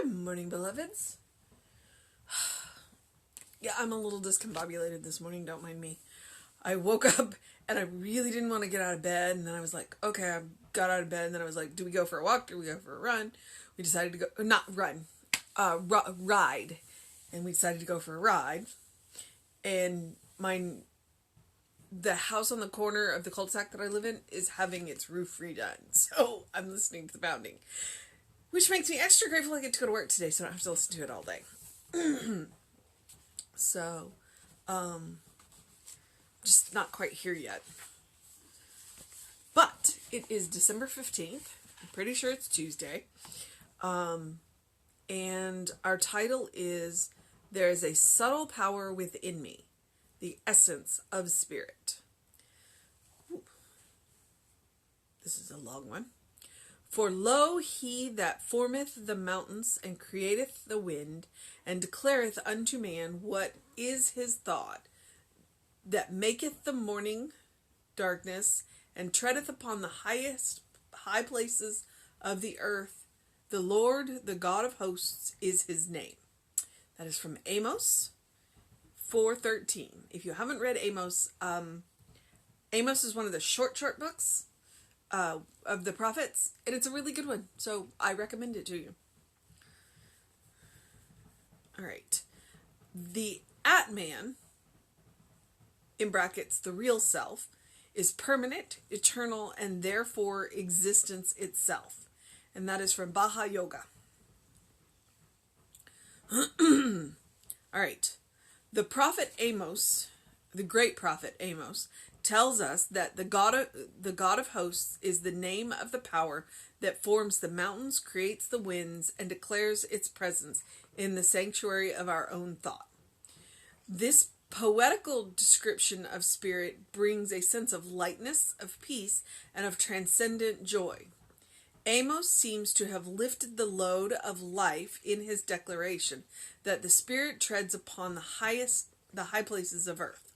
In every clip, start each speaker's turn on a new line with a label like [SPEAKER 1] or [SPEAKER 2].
[SPEAKER 1] Good morning, beloveds. Yeah, I'm a little discombobulated this morning, don't mind me. I woke up and I really didn't want to get out of bed, and then I was like, okay, I got out of bed, and then I was like, do we go for a walk? Do we go for a run? We decided to go, not run, ride. And we decided to go for a ride. And the house on the corner of the cul-de-sac that I live in is having its roof redone. So I'm listening to the pounding, which makes me extra grateful I get to go to work today, so I don't have to listen to it all day. So, just not quite here yet. But it is December 15th. I'm pretty sure it's Tuesday. And our title is There is a Subtle Power Within Me, the Essence of Spirit. Ooh. This is a long one. For lo, he that formeth the mountains and createth the wind, and declareth unto man what is his thought, that maketh the morning darkness, and treadeth upon the high places of the earth, the Lord, the God of hosts, is his name. That is from Amos 4:13. If you haven't read Amos, Amos is one of the short books of the prophets, and it's a really good one, so I recommend it to you. All right. The Atman, in brackets, the real self, is permanent, eternal, and therefore existence itself. And that is from Baha Yoga. All right. The prophet Amos, the great prophet Amos, tells us that the God of hosts is the name of the power that forms the mountains, creates the winds, and declares its presence in the sanctuary of our own thought. This poetical description of spirit brings a sense of lightness, of peace, and of transcendent joy. Amos seems to have lifted the load of life in his declaration that the spirit treads upon the high places of earth.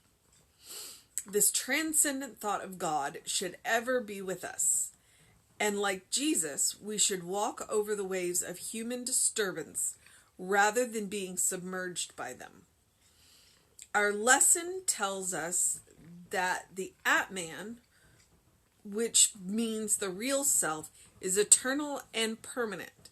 [SPEAKER 1] This transcendent thought of God should ever be with us. And like Jesus, we should walk over the waves of human disturbance rather than being submerged by them. Our lesson tells us that the Atman, which means the real self, is eternal and permanent.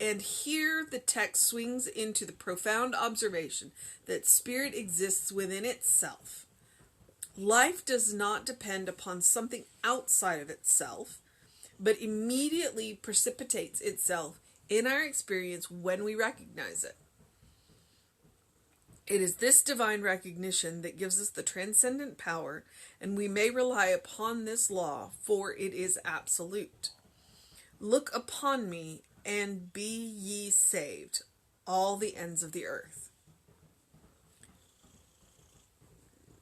[SPEAKER 1] And here the text swings into the profound observation that spirit exists within itself. Life does not depend upon something outside of itself, but immediately precipitates itself in our experience when we recognize it. It is this divine recognition that gives us the transcendent power, and we may rely upon this law, for it is absolute. Look upon me, and be ye saved, all the ends of the earth.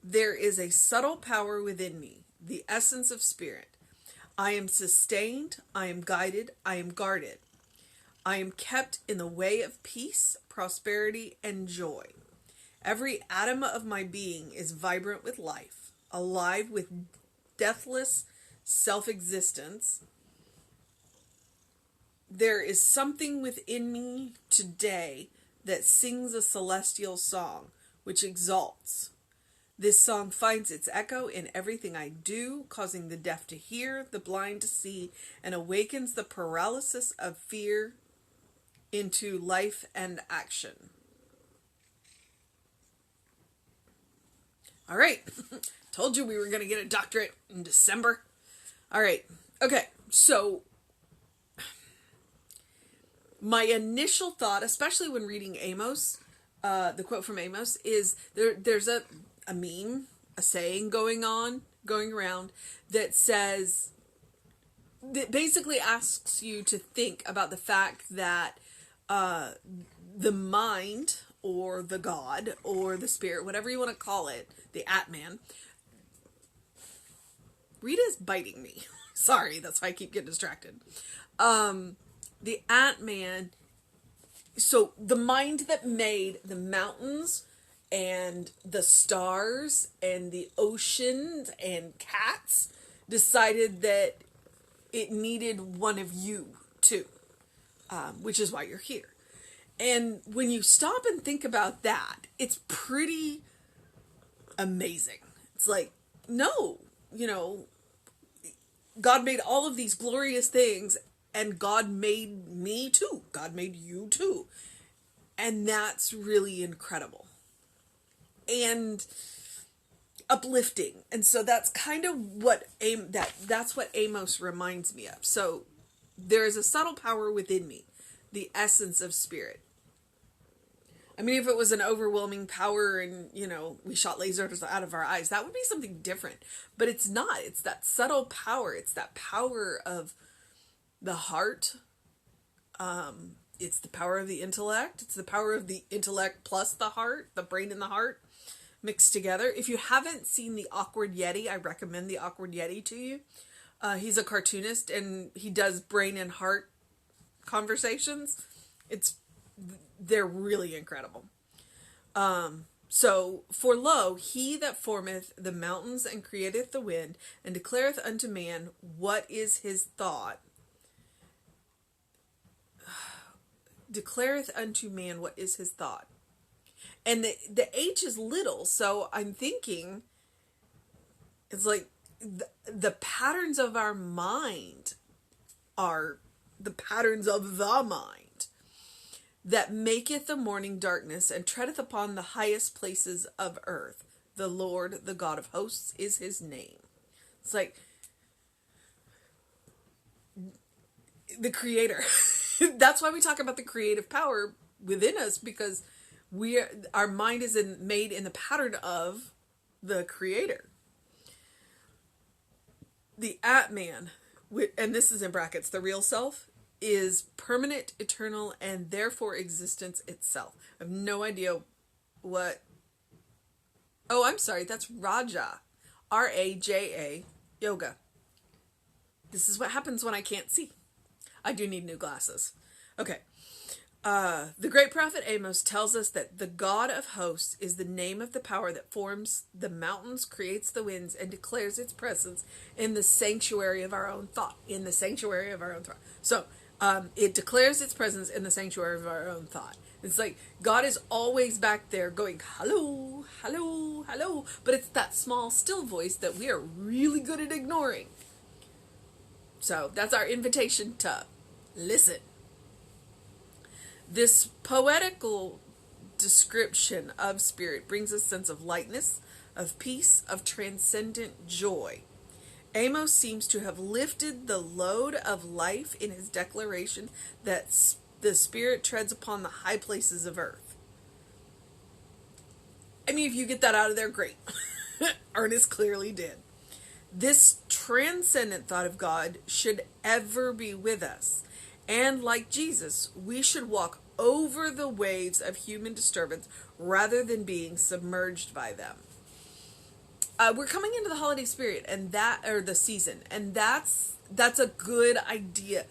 [SPEAKER 1] There is a subtle power within me, the essence of spirit. I am sustained, I am guided, I am guarded. I am kept in the way of peace, prosperity, and joy. Every atom of my being is vibrant with life, alive with deathless self-existence. There is something within me today that sings a celestial song, which exalts. This song finds its echo in everything I do, causing the deaf to hear, the blind to see, and awakens the paralysis of fear into life and action. All right. Told you we were going to get a doctorate in December. All right. Okay. So my initial thought, especially when reading Amos, the quote from Amos, is there's a meme, a saying going around that says, that basically asks you to think about the fact that the mind, or the God, or the spirit, whatever you want to call it, the Atman. Rita's biting me. Sorry, that's why I keep getting distracted. The Atman, so the mind that made the mountains and the stars and the oceans and cats decided that it needed one of you too. which is why you're here. And when you stop and think about that, it's pretty amazing. It's like, no, God made all of these glorious things, and God made me too. God made you too. And that's really incredible and uplifting. And so that's kind of what that's what Amos reminds me of. So there is a subtle power within me, the essence of spirit. I mean, if it was an overwhelming power and, we shot lasers out of our eyes, that would be something different. But it's not. It's that subtle power. It's that power of the heart. It's the power of the intellect. It's the power of the intellect plus the heart, the brain and the heart mixed together. If you haven't seen The Awkward Yeti, I recommend The Awkward Yeti to you. He's a cartoonist and he does brain and heart conversations. They're really incredible. So, for lo, he that formeth the mountains and createth the wind, and declareth unto man what is his thought. Declareth unto man what is his thought. And the H is little, so I'm thinking, it's like the patterns of our mind are the patterns of the mind. That maketh the morning darkness, and treadeth upon the highest places of earth. The Lord, the God of hosts, is his name. It's like the creator. That's why we talk about the creative power within us, because our mind is made in the pattern of the creator. The Atman, and this is in brackets, the real self, is permanent, eternal, and therefore existence itself. I have no idea what... Oh, I'm sorry, that's Raja. R-A-J-A, yoga. This is what happens when I can't see. I do need new glasses. Okay. The great prophet Amos tells us that the God of hosts is the name of the power that forms the mountains, creates the winds, and declares its presence in the sanctuary of our own thought. In the sanctuary of our own thought. So, it declares its presence in the sanctuary of our own thought. It's like God is always back there going, hello, hello, hello. But it's that small, still voice that we are really good at ignoring. So that's our invitation to listen. This poetical description of spirit brings a sense of lightness, of peace, of transcendent joy. Amos seems to have lifted the load of life in his declaration that the spirit treads upon the high places of earth. I mean, if you get that out of there, great. Ernest clearly did. This transcendent thought of God should ever be with us. And like Jesus, we should walk over the waves of human disturbance rather than being submerged by them. We're coming into the holiday spirit the season, and that's a good idea,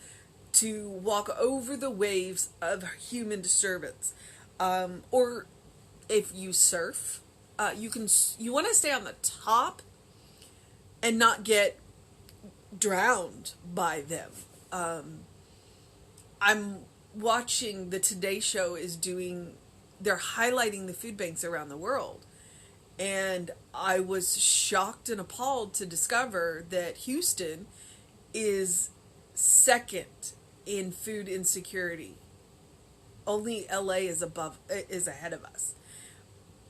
[SPEAKER 1] to walk over the waves of human disturbance. Or if you surf, you want to stay on the top and not get drowned by them. I'm watching the Today Show they're highlighting the food banks around the world. And I was shocked and appalled to discover that Houston is second in food insecurity. Only LA is ahead of us.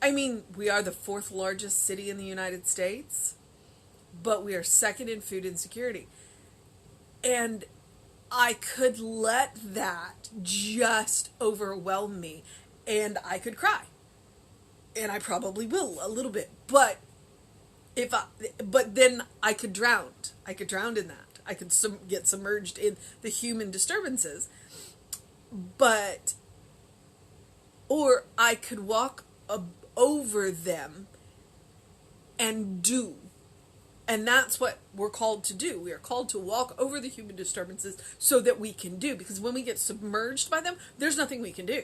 [SPEAKER 1] I mean, we are the 4th largest city in the United States, but we are second in food insecurity. And I could let that just overwhelm me, and I could cry. And I probably will a little bit, but then I could drown. I could drown in that. I could get submerged in the human disturbances. Or I could walk over them and do. And that's what we're called to do. We are called to walk over the human disturbances so that we can do. Because when we get submerged by them, there's nothing we can do.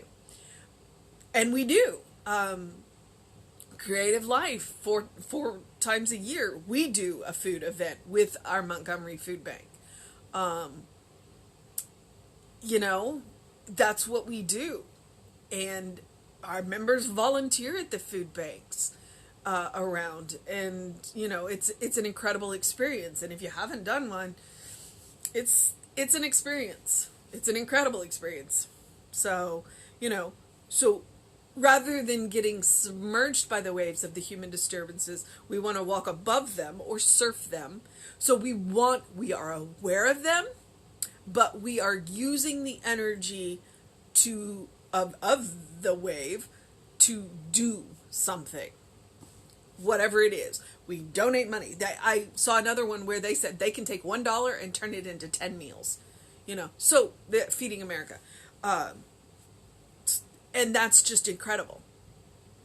[SPEAKER 1] And we do. Creative Life, four times a year, we do a food event with our Montgomery Food Bank. you know, that's what we do. And our members volunteer at the food banks around, and you know, it's an incredible experience. And if you haven't done one, it's an experience. It's an incredible experience. So, you know, so rather than getting submerged by the waves of the human disturbances, we want to walk above them or surf them. So we are aware of them, but we are using the energy of the wave to do something, whatever it is. We donate money. I saw another one where they said they can take $1 and turn it into 10 meals, you know. So Feeding America, and that's just incredible.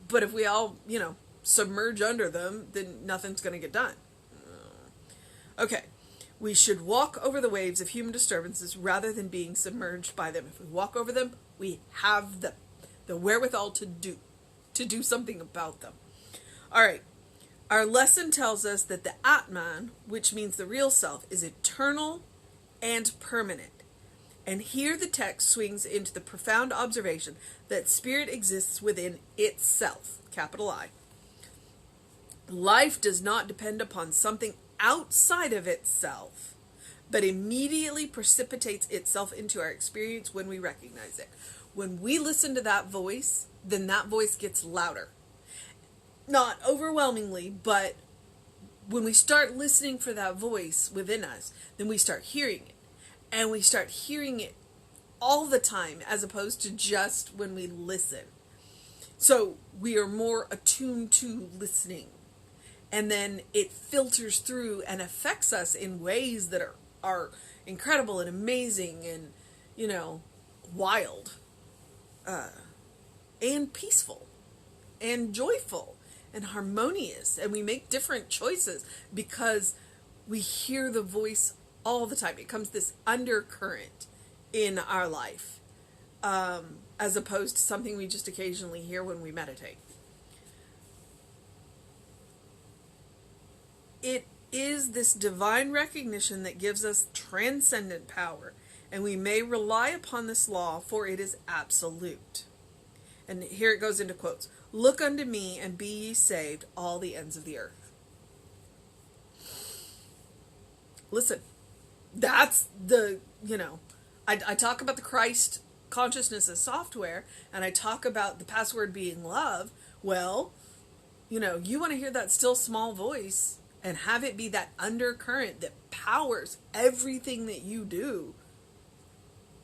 [SPEAKER 1] But if we all, you know, submerge under them, then nothing's going to get done. Okay. We should walk over the waves of human disturbances rather than being submerged by them. If we walk over them, we have the wherewithal to do something about them. All right. Our lesson tells us that the Atman, which means the real self, is eternal and permanent. And here the text swings into the profound observation that spirit exists within itself, capital I. Life does not depend upon something outside of itself, but immediately precipitates itself into our experience when we recognize it. When we listen to that voice, then that voice gets louder. Not overwhelmingly, but when we start listening for that voice within us, then we start hearing it. And we start hearing it all the time, as opposed to just when we listen. So we are more attuned to listening. And then it filters through and affects us in ways that are incredible and amazing and, you know, wild, and peaceful and joyful and harmonious. And we make different choices because we hear the voice all the time. It becomes this undercurrent in our life, as opposed to something we just occasionally hear when we meditate. It is this divine recognition that gives us transcendent power, and we may rely upon this law, for it is absolute. And here it goes into quotes. Look unto me, and be ye saved, all the ends of the earth. Listen, that's the, you know, I talk about the Christ consciousness as software, and I talk about the password being love. Well, you know, you want to hear that still small voice and have it be that undercurrent that powers everything that you do.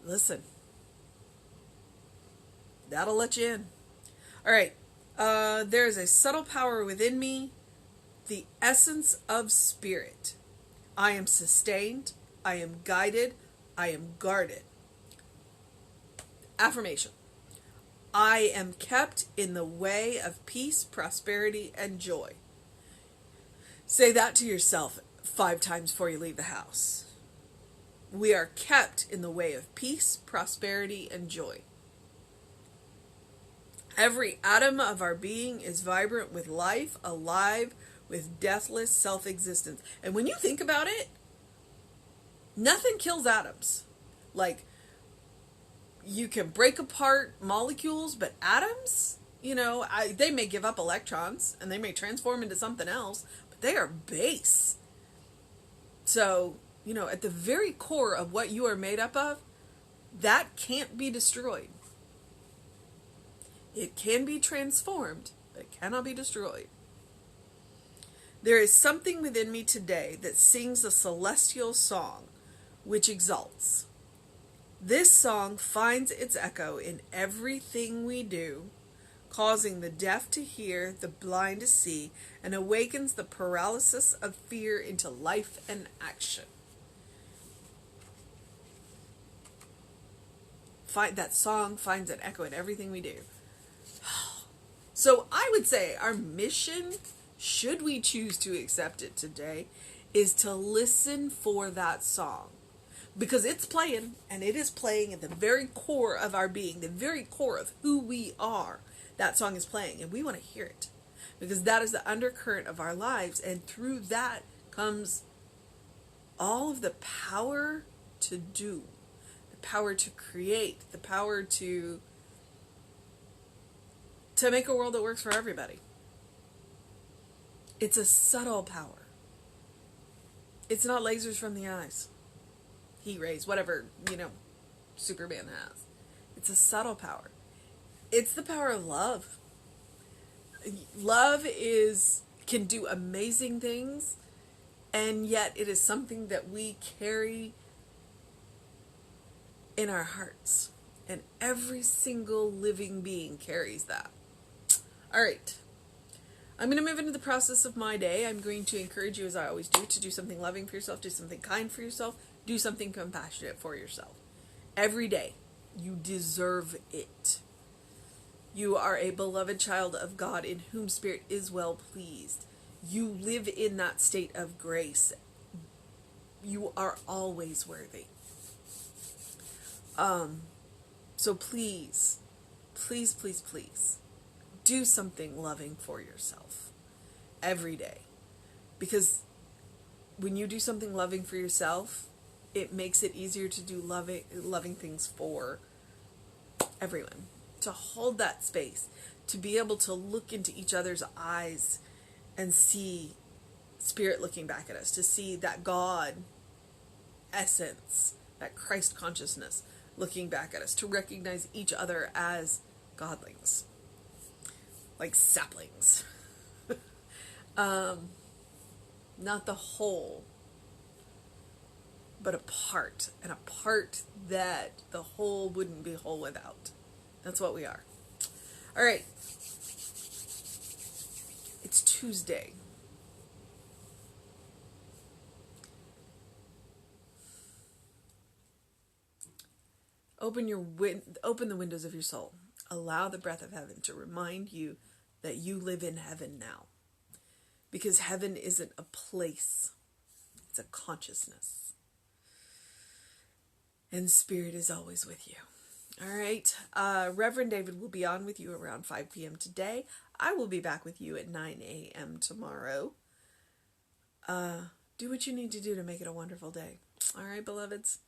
[SPEAKER 1] Listen, that'll let you in. All right. There is a subtle power within me, the essence of spirit. I am sustained. I am guided. I am guarded. Affirmation. I am kept in the way of peace, prosperity, and joy. Say that to yourself 5 times before you leave the house. We are kept in the way of peace, prosperity, and joy. Every atom of our being is vibrant with life, alive with deathless self-existence. And when you think about it, nothing kills atoms. Like, you can break apart molecules, but atoms, you know, they may give up electrons and they may transform into something else, but they are base. So, you know, at the very core of what you are made up of, that can't be destroyed. It can be transformed, but it cannot be destroyed. There is something within me today that sings a celestial song, which exalts. This song finds its echo in everything we do, causing the deaf to hear, the blind to see, and awakens the paralysis of fear into life and action. That song finds an echo in everything we do. So I would say our mission, should we choose to accept it today, is to listen for that song. Because it's playing, and it is playing at the very core of our being, the very core of who we are. That song is playing, and we want to hear it. Because that is the undercurrent of our lives, and through that comes all of the power to do. The power to create, the power to make a world that works for everybody. It's a subtle power. It's not lasers from the eyes, heat rays, whatever, Superman has. It's a subtle power. It's the power of love. Love can do amazing things, and yet it is something that we carry in our hearts. And every single living being carries that. All right. I'm going to move into the process of my day. I'm going to encourage you, as I always do, to do something loving for yourself, do something kind for yourself, do something compassionate for yourself. Every day. You deserve it. You are a beloved child of God in whom Spirit is well pleased. You live in that state of grace. You are always worthy. So please, please, please, please, do something loving for yourself every day. Because when you do something loving for yourself, it makes it easier to do loving things for everyone. To hold that space, to be able to look into each other's eyes and see Spirit looking back at us, to see that God essence, that Christ consciousness looking back at us, to recognize each other as godlings, like saplings. Not the whole, but a part, and a part that the whole wouldn't be whole without. That's what we are. All right. It's Tuesday. Open the windows of your soul. Allow the breath of heaven to remind you that you live in heaven now. Because heaven isn't a place. It's a consciousness. And Spirit is always with you. All right. Reverend David will be on with you around 5 p.m. today. I will be back with you at 9 a.m. tomorrow. Do what you need to do to make it a wonderful day. All right, beloveds.